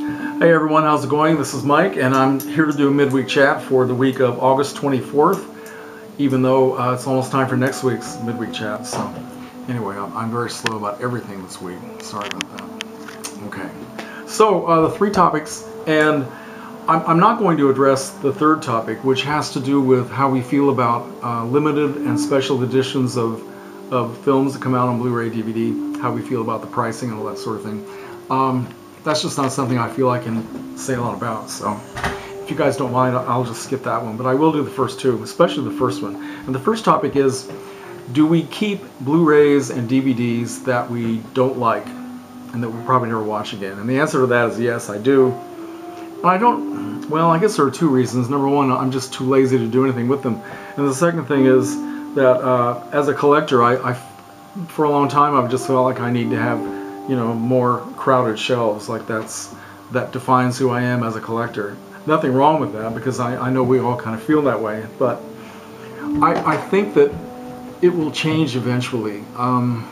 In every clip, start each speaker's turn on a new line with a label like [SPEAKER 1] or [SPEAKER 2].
[SPEAKER 1] Hey everyone, how's it going? This is Mike, and I'm here to do a midweek chat for the week of August 24th, even though it's almost time for next week's midweek chat. So anyway, I'm very slow about everything this week. Sorry about that. Okay, so the three topics, and I'm not going to address the third topic, which has to do with how we feel about limited and special editions of films that come out on Blu-ray, DVD, how we feel about the pricing and all that sort of thing. That's just not something I feel I can say a lot about, so if you guys don't mind, I'll just skip that one. But I will do the first two, especially the first one. And the first topic is, do we keep Blu-rays and DVDs that we don't like and that we'll probably never watch again? And the answer to that is yes, I do. And I don't, well, I guess there are two reasons. Number one, I'm just too lazy to do anything with them. And the second thing is that as a collector, I for a long time, I've just felt like I need to have, you know, more crowded shelves. Like that defines who I am as a collector. Nothing wrong with that, because I know we all kind of feel that way, but I think that it will change eventually. I'm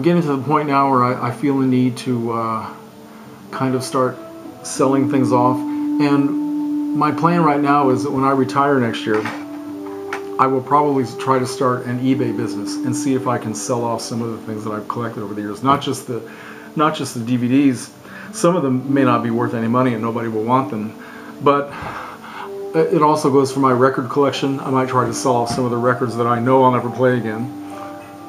[SPEAKER 1] getting to the point now where I feel a need to kind of start selling things off, and my plan right now is that when I retire next year, I will probably try to start an eBay business and see if I can sell off some of the things that I've collected over the years. Not just the DVDs. Some of them may not be worth any money and nobody will want them. But it also goes for my record collection. I might try to sell off some of the records that I know I'll never play again.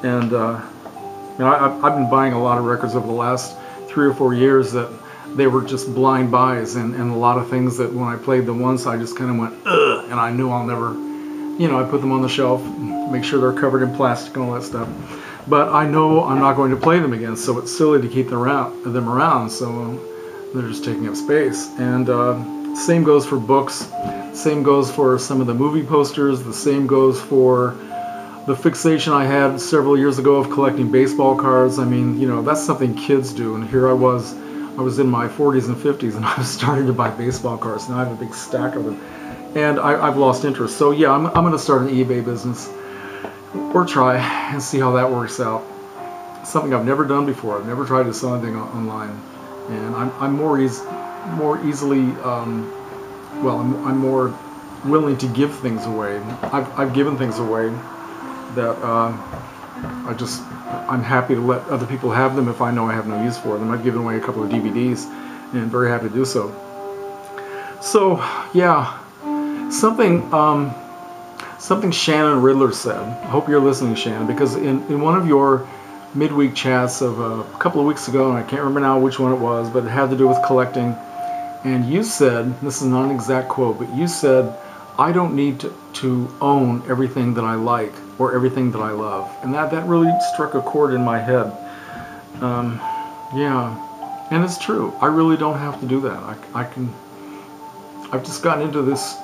[SPEAKER 1] And you know, I've been buying a lot of records over the last 3 or 4 years that they were just blind buys, and a lot of things that when I played them once, I just kind of went, ugh, and I knew I'll never. You know, I put them on the shelf, make sure they're covered in plastic and all that stuff. But I know I'm not going to play them again, so it's silly to keep them around. So they're just taking up space. And same goes for books. Same goes for some of the movie posters. The same goes for the fixation I had several years ago of collecting baseball cards. I mean, you know, that's something kids do. And here I was in my 40s and 50s, and I was starting to buy baseball cards. Now I have a big stack of them. And I've lost interest. So yeah, I'm going to start an eBay business, or try, and see how that works out. Something I've never done before. I've never tried to sell anything online, and I'm more easily, well, I'm more willing to give things away. I've given things away that I'm happy to let other people have them if I know I have no use for them. I've given away a couple of DVDs, and very happy to do so. So yeah. Something Shannon Riddler said. I hope you're listening, Shannon, because in one of your midweek chats of a couple of weeks ago, and I can't remember now which one it was, but it had to do with collecting, and you said, this is not an exact quote, but you said, I don't need to own everything that I like or everything that I love. And that really struck a chord in my head. Yeah, and it's true. I really don't have to do that. I've just gotten into this.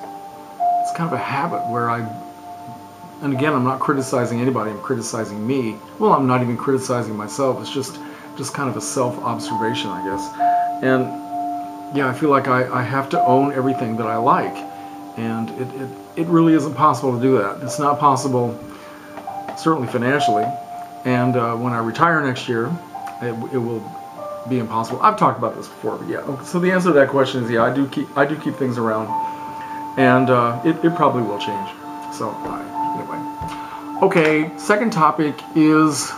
[SPEAKER 1] It's kind of a habit where and again, I'm not criticizing anybody, I'm criticizing me. Well, I'm not even criticizing myself, it's just kind of a self-observation, I guess. And yeah, I feel like I have to own everything that I like. And it really isn't possible to do that. It's not possible, certainly financially. And when I retire next year, it will be impossible. I've talked about this before, but yeah. Okay, so the answer to that question is yeah, I do keep things around. And it probably will change. So anyway, okay. Second topic is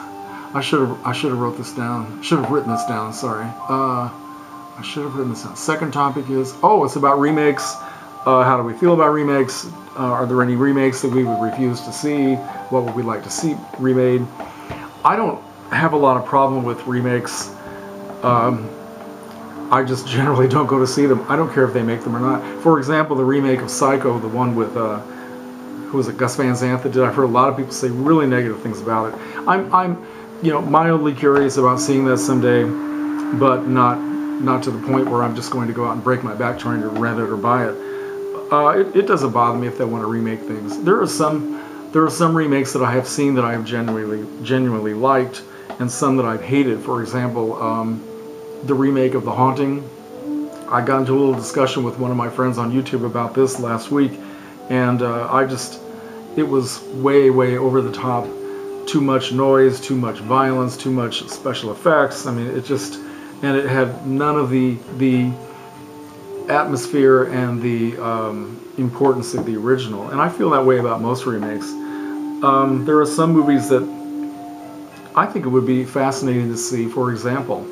[SPEAKER 1] I should have wrote this down. Should have written this down. Sorry. I should have written this down. Second topic is it's about remakes. How do we feel about remakes? Are there any remakes that we would refuse to see? What would we like to see remade? I don't have a lot of problem with remakes. I just generally don't go to see them. I don't care if they make them or not. For example, the remake of Psycho, the one with, who was it, Gus Van Sant that did. I've heard a lot of people say really negative things about it. I'm you know, mildly curious about seeing that someday, but not to the point where I'm just going to go out and break my back trying to rent it or buy it. It doesn't bother me if they want to remake things. There are some remakes that I have seen that I have genuinely liked, and some that I've hated. For example, the remake of The Haunting. I got into a little discussion with one of my friends on YouTube about this last week, and it was way over the top. Too much noise, too much violence, too much special effects. I mean, and it had none of the atmosphere and the importance of the original. And I feel that way about most remakes. There are some movies that I think it would be fascinating to see. For example,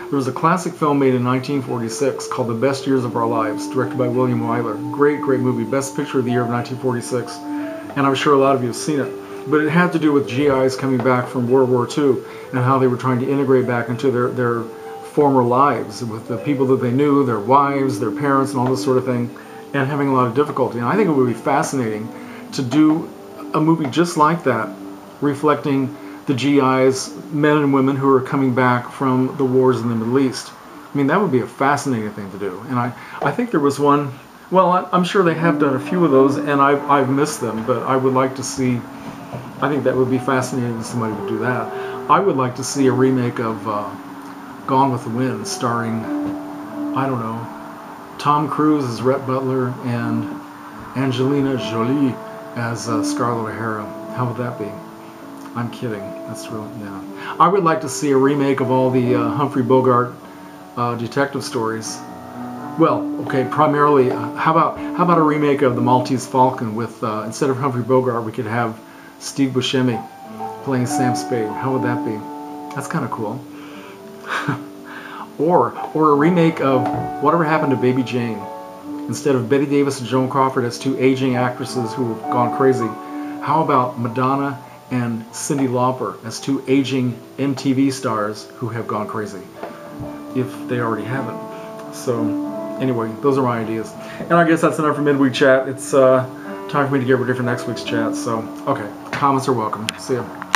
[SPEAKER 1] there was a classic film made in 1946 called The Best Years of Our Lives, directed by William Wyler. Great, great movie. Best picture of the year of 1946. And I'm sure a lot of you have seen it. But it had to do with GIs coming back from World War II and how they were trying to integrate back into their former lives with the people that they knew, their wives, their parents, and all this sort of thing, and having a lot of difficulty. And I think it would be fascinating to do a movie just like that, reflecting the GIs, men and women who are coming back from the wars in the Middle East. I mean, that would be a fascinating thing to do. And I think there was one, well, I'm sure they have done a few of those, and I've missed them, but I would like to see, I think that would be fascinating if somebody would do that. I would like to see a remake of Gone with the Wind, starring, I don't know, Tom Cruise as Rhett Butler and Angelina Jolie as Scarlett O'Hara. How would that be? I'm kidding. That's really, yeah. I would like to see a remake of all the Humphrey Bogart detective stories. Well, okay, primarily, how about a remake of The Maltese Falcon with, instead of Humphrey Bogart, we could have Steve Buscemi playing Sam Spade. How would that be? That's kind of cool. or a remake of Whatever Happened to Baby Jane. Instead of Bette Davis and Joan Crawford as two aging actresses who have gone crazy, how about Madonna and Cyndi Lauper as two aging MTV stars who have gone crazy, if they already haven't? So anyway, those are my ideas. And I guess that's enough for Midweek Chat. It's time for me to get ready for next week's chat. So, okay, comments are welcome. See ya.